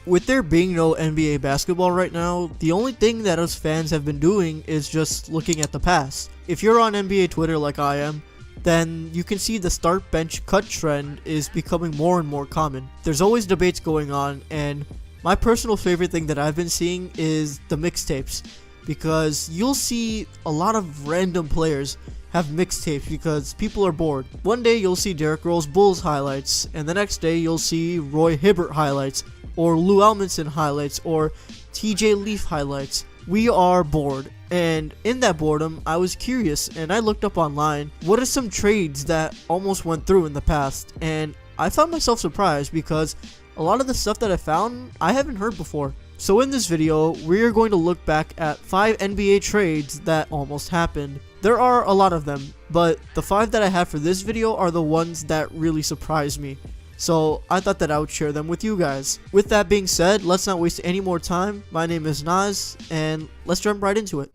With there being no NBA basketball right now, the only thing that us fans have been doing is just looking at the past. If you're on NBA Twitter like I am, then you can see the start bench cut trend is becoming more and more common. There's always debates going on, and my personal favorite thing that I've been seeing is the mixtapes, because you'll see a lot of random players have mixtapes because people are bored. One day you'll see Derrick Rose Bulls highlights, and the next day you'll see Roy Hibbert highlights, or Lou Almondson highlights, or TJ Leaf highlights. We are bored, and in that boredom, I was curious and I looked up online what are some trades that almost went through in the past, and I found myself surprised because a lot of the stuff that I found I haven't heard before. So in this video, we are going to look back at 5 NBA trades that almost happened. There are a lot of them, but the 5 that I have for this video are the ones that really surprised me. So I thought that I would share them with you guys. With that being said, let's not waste any more time. My name is Naz, and let's jump right into it.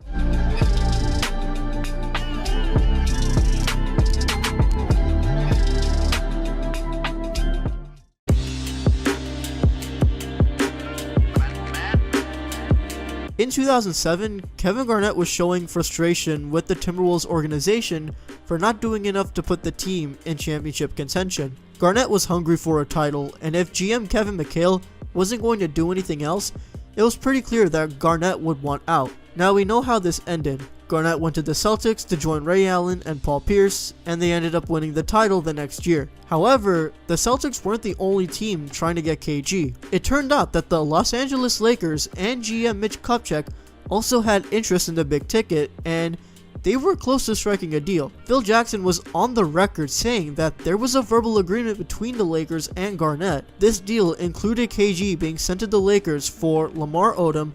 In 2007, Kevin Garnett was showing frustration with the Timberwolves organization for not doing enough to put the team in championship contention. Garnett was hungry for a title, and if GM Kevin McHale wasn't going to do anything else, it was pretty clear that Garnett would want out. Now we know how this ended. Garnett went to the Celtics to join Ray Allen and Paul Pierce, and they ended up winning the title the next year. However, the Celtics weren't the only team trying to get KG. It turned out that the Los Angeles Lakers and GM Mitch Kupchak also had interest in the big ticket, and they were close to striking a deal. Phil Jackson was on the record saying that there was a verbal agreement between the Lakers and Garnett. This deal included KG being sent to the Lakers for Lamar Odom,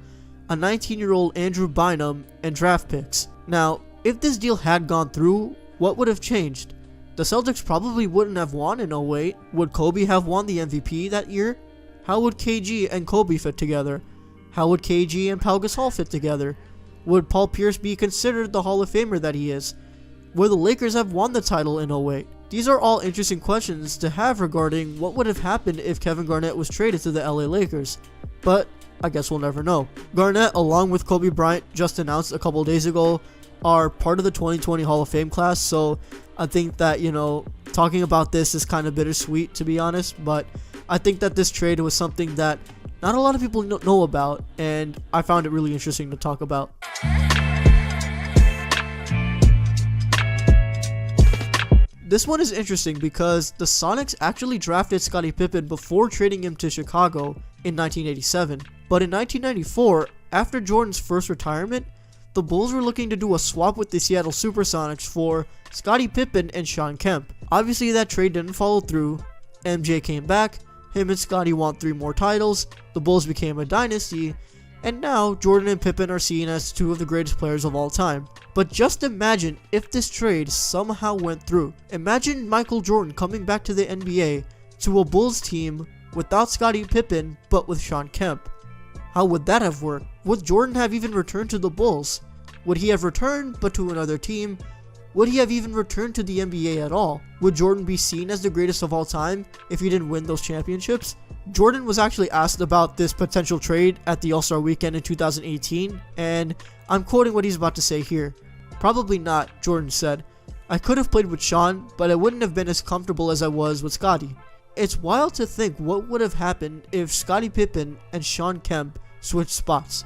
a 19-year-old Andrew Bynum, and draft picks. Now, if this deal had gone through, what would have changed? The Celtics probably wouldn't have won in 08. Would Kobe have won the MVP that year? How would KG and Kobe fit together? How would KG and Pau Gasol fit together? Would Paul Pierce be considered the Hall of Famer that he is? Would the Lakers have won the title in 08? These are all interesting questions to have regarding what would have happened if Kevin Garnett was traded to the LA Lakers. But I guess we'll never know. Garnett, along with Kobe Bryant, just announced a couple days ago, are part of the 2020 Hall of Fame class, so I think that, talking about this is kind of bittersweet, to be honest, but I think that this trade was something that not a lot of people know about, and I found it really interesting to talk about. This one is interesting because the Sonics actually drafted Scottie Pippen before trading him to Chicago in 1987, but in 1994, after Jordan's first retirement, the Bulls were looking to do a swap with the Seattle Supersonics for Scottie Pippen and Shawn Kemp. Obviously that trade didn't follow through. MJ came back, him and Scottie won 3 more titles, the Bulls became a dynasty, and now Jordan and Pippen are seen as 2 of the greatest players of all time. But just imagine if this trade somehow went through. Imagine Michael Jordan coming back to the NBA to a Bulls team without Scottie Pippen but with Shawn Kemp. How would that have worked? Would Jordan have even returned to the Bulls? Would he have returned but to another team? Would he have even returned to the NBA at all? Would Jordan be seen as the greatest of all time if he didn't win those championships? Jordan was actually asked about this potential trade at the All-Star Weekend in 2018, and I'm quoting what he's about to say here. "Probably not," Jordan said. "I could have played with Shawn, but I wouldn't have been as comfortable as I was with Scottie." It's wild to think what would have happened if Scottie Pippen and Shawn Kemp switched spots.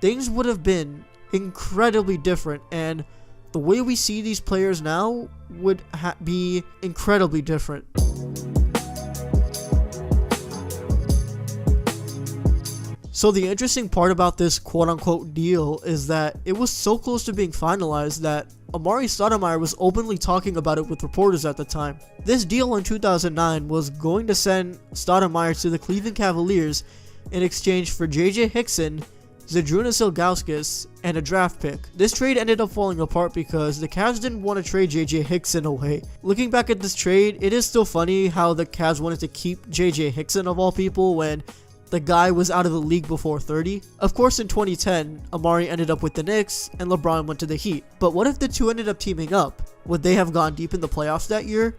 Things would have been incredibly different, and the way we see these players now would be incredibly different. So the interesting part about this quote-unquote deal is that it was so close to being finalized that Amari Stoudemire was openly talking about it with reporters at the time. This deal in 2009 was going to send Stoudemire to the Cleveland Cavaliers in exchange for JJ Hickson, Zydrunas Ilgauskas, and a draft pick. This trade ended up falling apart because the Cavs didn't want to trade JJ Hickson away. Looking back at this trade, it is still funny how the Cavs wanted to keep JJ Hickson of all people when the guy was out of the league before 30. Of course, in 2010, Amari ended up with the Knicks and LeBron went to the Heat. But what if the two ended up teaming up? Would they have gone deep in the playoffs that year?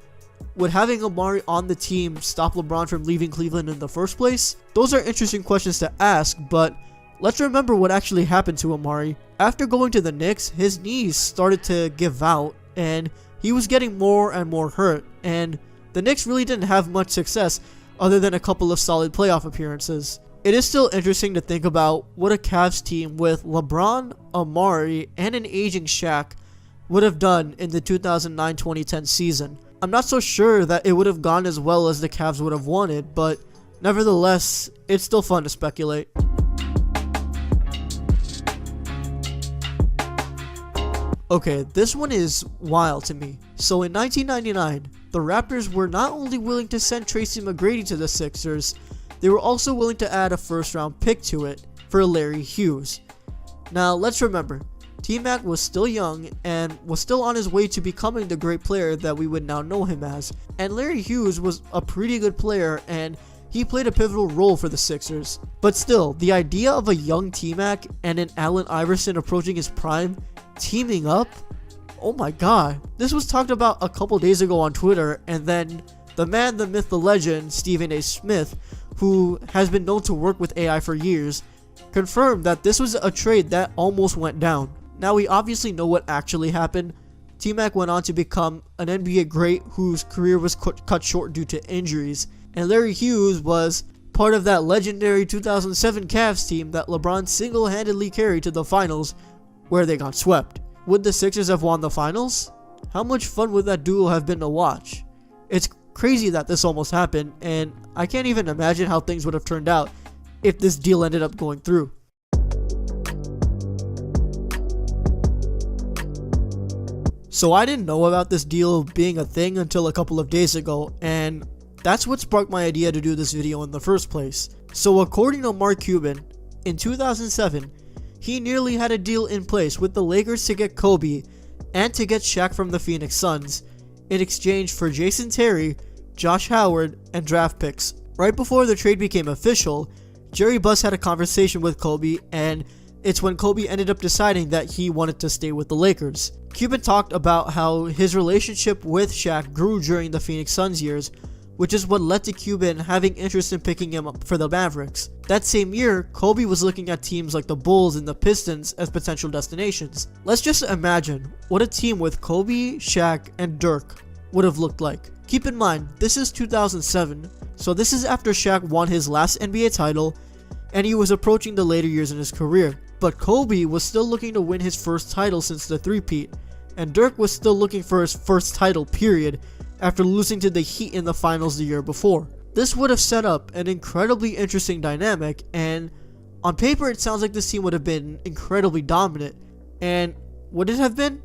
Would having Amari on the team stop LeBron from leaving Cleveland in the first place? Those are interesting questions to ask, but let's remember what actually happened to Amari. After going to the Knicks, his knees started to give out, and he was getting more and more hurt, and the Knicks really didn't have much success other than a couple of solid playoff appearances. It is still interesting to think about what a Cavs team with LeBron, Amari, and an aging Shaq would have done in the 2009-2010 season. I'm not so sure that it would have gone as well as the Cavs would have wanted, but nevertheless, it's still fun to speculate. Okay, this one is wild to me. So in 1999, the Raptors were not only willing to send Tracy McGrady to the Sixers, they were also willing to add a first-round pick to it for Larry Hughes. Now, let's remember, T-Mac was still young and was still on his way to becoming the great player that we would now know him as. And Larry Hughes was a pretty good player and he played a pivotal role for the Sixers. But still, the idea of a young T-Mac and an Allen Iverson approaching his prime, teaming up? Oh my god. This was talked about a couple days ago on Twitter, and then the man, the myth, the legend, Stephen A. Smith, who has been known to work with AI for years, confirmed that this was a trade that almost went down. Now we obviously know what actually happened. T-Mac went on to become an NBA great whose career was cut short due to injuries, and Larry Hughes was part of that legendary 2007 Cavs team that LeBron single-handedly carried to the finals where they got swept. Would the Sixers have won the finals? How much fun would that duo have been to watch? It's crazy that this almost happened, and I can't even imagine how things would have turned out if this deal ended up going through. So I didn't know about this deal being a thing until a couple of days ago, and that's what sparked my idea to do this video in the first place. So according to Mark Cuban, in 2007, he nearly had a deal in place with the Lakers to get Kobe and to get Shaq from the Phoenix Suns in exchange for Jason Terry, Josh Howard, and draft picks. Right before the trade became official, Jerry Buss had a conversation with Kobe, and it's when Kobe ended up deciding that he wanted to stay with the Lakers. Cuban talked about how his relationship with Shaq grew during the Phoenix Suns years, which is what led to Cuban having interest in picking him up for the Mavericks. That same year, Kobe was looking at teams like the Bulls and the Pistons as potential destinations. Let's just imagine what a team with Kobe, Shaq, and Dirk would have looked like. Keep in mind, this is 2007, so this is after Shaq won his last NBA title and he was approaching the later years in his career. But Kobe was still looking to win his first title since the three-peat, and Dirk was still looking for his first title period after losing to the Heat in the finals the year before. This would have set up an incredibly interesting dynamic, and on paper it sounds like this team would have been incredibly dominant. And would it have been?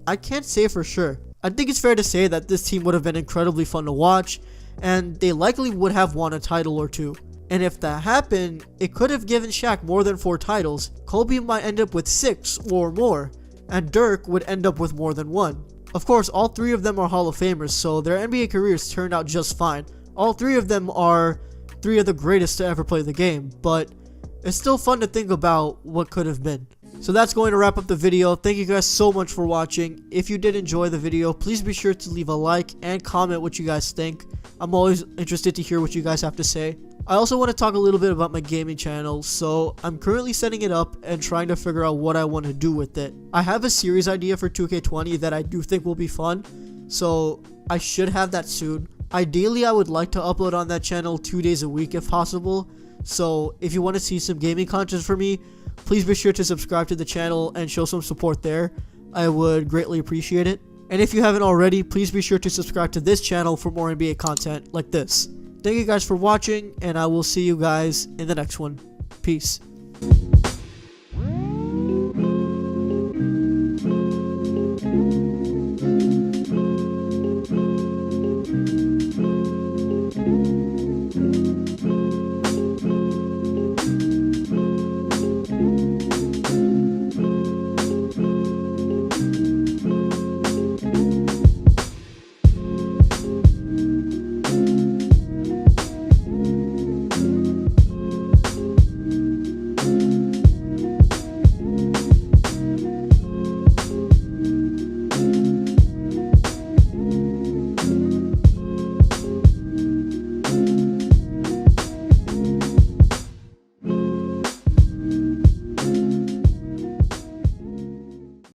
I can't say for sure. I think it's fair to say that this team would have been incredibly fun to watch, and they likely would have won a title or two. And if that happened, it could have given Shaq more than 4 titles. Kobe might end up with 6 or more, and Dirk would end up with more than 1. Of course, all 3 of them are Hall of Famers, so their NBA careers turned out just fine. All 3 of them are 3 of the greatest to ever play the game, but it's still fun to think about what could have been. So that's going to wrap up the video. Thank you guys so much for watching. If you did enjoy the video, please be sure to leave a like and comment what you guys think. I'm always interested to hear what you guys have to say. I also want to talk a little bit about my gaming channel, so I'm currently setting it up and trying to figure out what I want to do with it. I have a series idea for 2K20 that I do think will be fun, so I should have that soon. Ideally, I would like to upload on that channel 2 days a week if possible, so if you want to see some gaming content from me, please be sure to subscribe to the channel and show some support there. I would greatly appreciate it. And if you haven't already, please be sure to subscribe to this channel for more NBA content like this. Thank you guys for watching, and I will see you guys in the next one. Peace.